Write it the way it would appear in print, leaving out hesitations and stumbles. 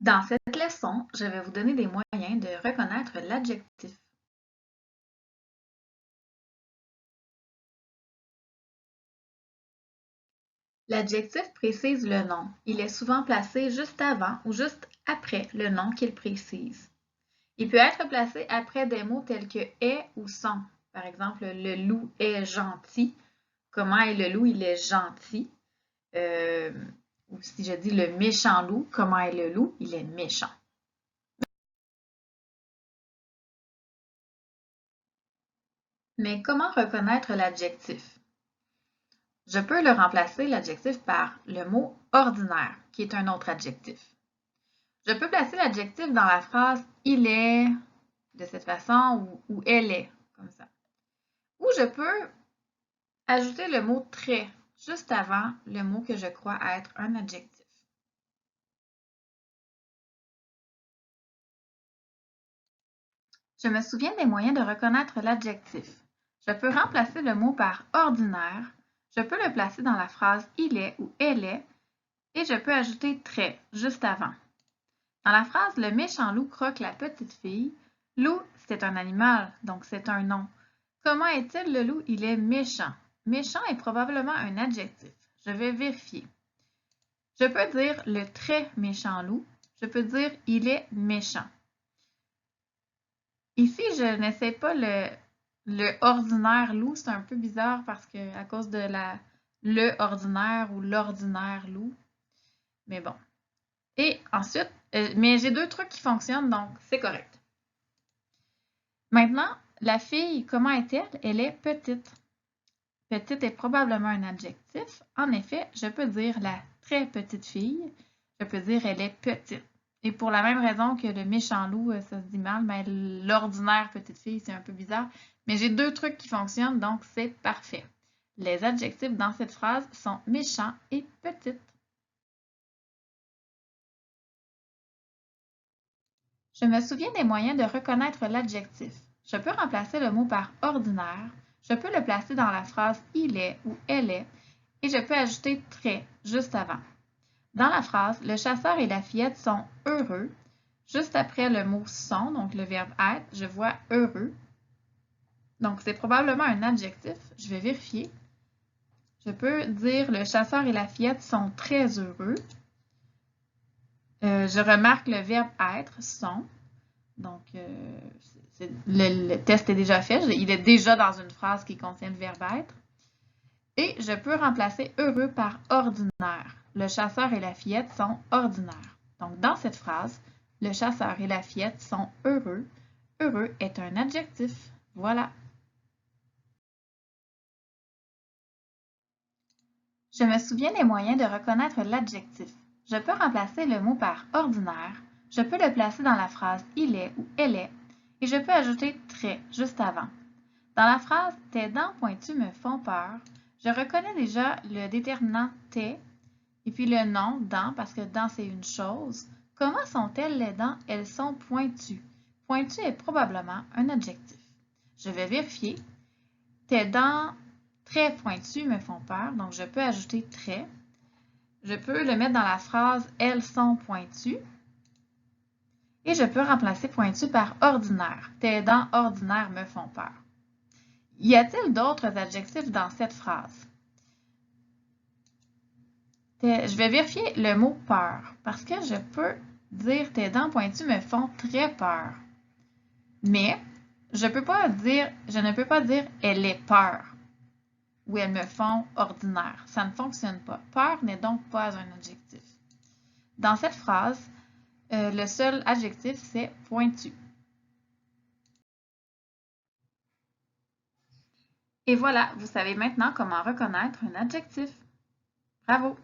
Dans cette leçon, je vais vous donner des moyens de reconnaître l'adjectif. L'adjectif précise le nom. Il est souvent placé juste avant ou juste après le nom qu'il précise. Il peut être placé après des mots tels que est ou sont. Par exemple, le loup est gentil. Comment est le loup? Il est gentil. Ou si je dis le méchant loup, comment est le loup? Il est méchant. Mais comment reconnaître l'adjectif? Je peux le remplacer, l'adjectif, par le mot ordinaire, qui est un autre adjectif. Je peux placer l'adjectif dans la phrase il est de cette façon ou elle est, comme ça. Ou je peux ajouter le mot très juste avant le mot que je crois être un adjectif. Je me souviens des moyens de reconnaître l'adjectif. Je peux remplacer le mot par ordinaire, je peux le placer dans la phrase il est ou elle est, et je peux ajouter très juste avant. Dans la phrase « Le méchant loup croque la petite fille », loup, c'est un animal, donc c'est un nom. Comment est-il le loup? Il est méchant. Méchant est probablement un adjectif. Je vais vérifier. Je peux dire « le très méchant loup ». Je peux dire « il est méchant ». Ici, je n'essaie pas le ordinaire loup. C'est un peu bizarre parce que à cause de le ordinaire ou l'ordinaire loup. Mais bon. Et ensuite, mais j'ai deux trucs qui fonctionnent, donc c'est correct. Maintenant, la fille, comment est-elle? Elle est petite. Petite est probablement un adjectif. En effet, je peux dire la très petite fille. Je peux dire elle est petite. Et pour la même raison que le méchant loup, ça se dit mal, mais l'ordinaire petite fille, c'est un peu bizarre. Mais j'ai deux trucs qui fonctionnent, donc c'est parfait. Les adjectifs dans cette phrase sont méchant et petite. Je me souviens des moyens de reconnaître l'adjectif. Je peux remplacer le mot par ordinaire, je peux le placer dans la phrase il est ou elle est, et je peux ajouter très juste avant. Dans la phrase, le chasseur et la fillette sont heureux. Juste après le mot sont, donc le verbe être, je vois heureux. Donc c'est probablement un adjectif. Je vais vérifier. Je peux dire le chasseur et la fillette sont très heureux. Je remarque le verbe être, sont. Donc, le test est déjà fait. Il est déjà dans une phrase qui contient le verbe être. Et je peux remplacer heureux par ordinaire. Le chasseur et la fillette sont ordinaires. Donc, dans cette phrase, le chasseur et la fillette sont heureux. Heureux est un adjectif. Voilà. Je me souviens des moyens de reconnaître l'adjectif. Je peux remplacer le mot par ordinaire. Je peux le placer dans la phrase il est ou elle est. Et je peux ajouter très juste avant. Dans la phrase « Tes dents pointues me font peur », je reconnais déjà le déterminant « tes » et puis le nom « dents » parce que « dents » c'est une chose. Comment sont-elles les dents? Elles sont pointues. Pointu est probablement un adjectif. Je vais vérifier. Tes dents très pointues me font peur, donc je peux ajouter « très ». Je peux le mettre dans la phrase « Elles sont pointues ». Et je peux remplacer pointu par ordinaire. Tes dents ordinaires me font peur. Y a-t-il d'autres adjectifs dans cette phrase? Je vais vérifier le mot peur parce que je peux dire tes dents pointues me font très peur. Mais je ne peux pas dire elle est peur ou elles me font ordinaire. Ça ne fonctionne pas. Peur n'est donc pas un adjectif. Dans cette phrase, le seul adjectif c'est pointu. Et voilà, vous savez maintenant comment reconnaître un adjectif. Bravo!